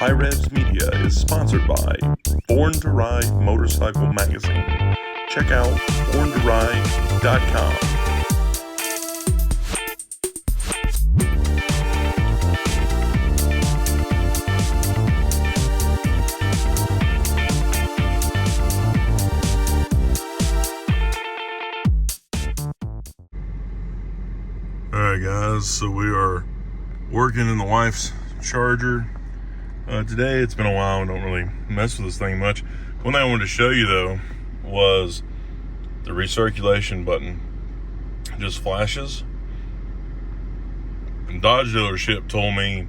HiRevz Media is sponsored by Born to Ride Motorcycle Magazine. Check out borntoride.com. Alright guys, so we are working in the wife's Charger. Today, it's been a while, I don't really mess with this thing much. One thing I wanted to show you though was the recirculation button. It just flashes. And Dodge dealership told me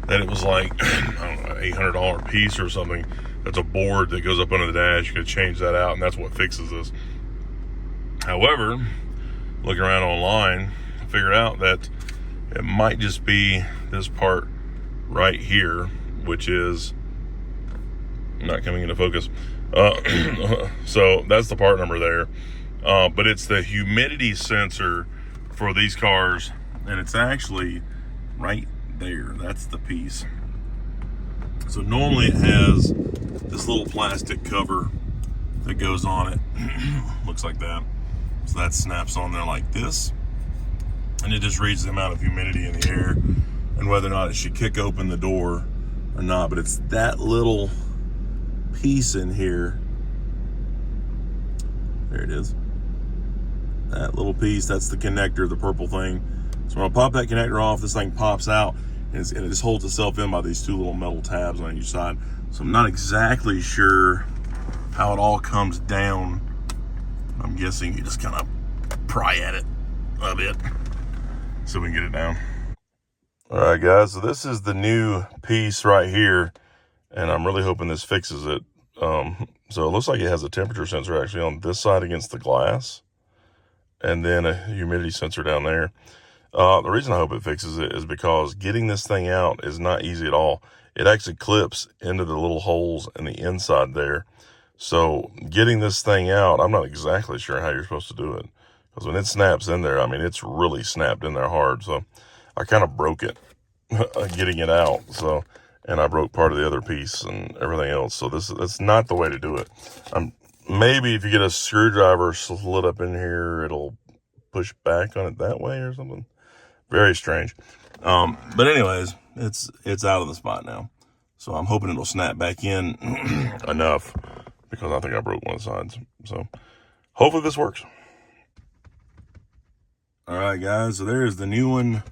that it was like, I don't know, $800 piece or something. That's a board that goes up under the dash. You can change that out and that's what fixes this. However, looking around online, I figured out that it might just be this part right here, which is not coming into focus. So that's the part number there. But it's the humidity sensor for these cars, and it's actually right there. That's the piece. So normally it has this little plastic cover that goes on it. Looks like that. So that snaps on there like this. And it just reads the amount of humidity in the air and whether or not it should kick open the door or not. But it's that little piece in here. There it is. That little piece, that's the connector, the purple thing. So when I pop that connector off, this thing pops out and it just holds itself in by these two little metal tabs on each side. So I'm not exactly sure how it all comes down. I'm guessing you just kind of pry at it a bit so we can get it down. All right, guys, so this is the new piece right here, and I'm really hoping this fixes it. So it looks like it has a temperature sensor actually on this side against the glass, and then a humidity sensor down there. The reason I hope it fixes it is because getting this thing out is not easy at all. It actually clips into the little holes in the inside there. So getting this thing out, I'm not exactly sure how you're supposed to do it. Because when it snaps in there, I mean, it's really snapped in there hard. So I kind of broke it getting it out. So, and I broke part of the other piece and everything else. So that's not the way to do it. Maybe if you get a screwdriver slid up in here, it'll push back on it that way or something. Very strange. But anyways, it's out of the spot now. So I'm hoping it'll snap back in enough, because I think I broke one of the sides. So hopefully this works. All right, guys, so there's the new one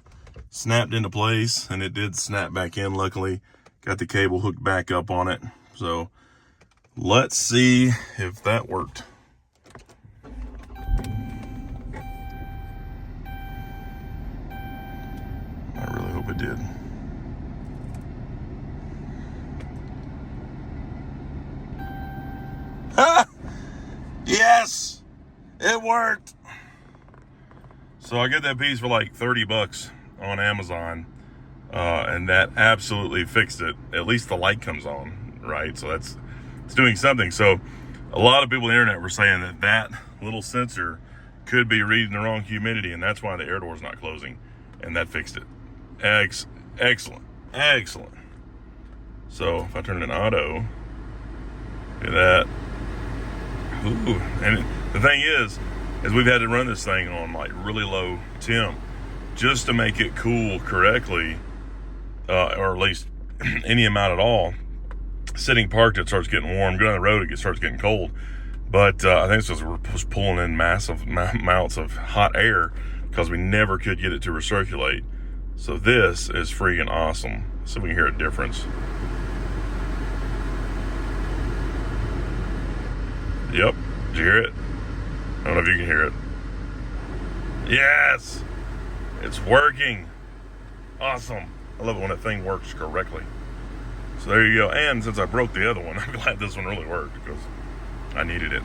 snapped into place, and it did snap back in, luckily. Got the cable hooked back up on it. So let's see if that worked. I really hope it did. Ha! Yes, it worked. So I get that piece for like 30 bucks on Amazon, and that absolutely fixed it. At least the light comes on, right? So it's doing something. So a lot of people on the internet were saying that little sensor could be reading the wrong humidity, and that's why the air door is not closing, and that fixed it. Excellent. So if I turn it in auto, look at that. Ooh. And the thing is we've had to run this thing on like really low temp just to make it cool correctly, or at least any amount at all. Sitting parked, it starts getting warm. Going on the road, it starts getting cold. But I think it's just we're just pulling in massive amounts of hot air because we never could get it to recirculate. So this is freaking awesome. So we can hear a difference. Yep, did you hear it? I don't know if you can hear it. Yes, it's working. Awesome. I love it when that thing works correctly. So there you go. And since I broke the other one, I'm glad this one really worked because I needed it.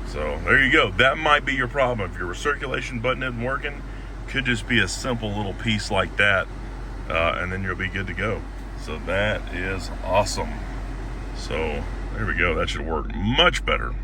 So there you go. That might be your problem. If your recirculation button isn't working, could just be a simple little piece like that, and then you'll be good to go. So that is awesome. So there we go. That should work much better.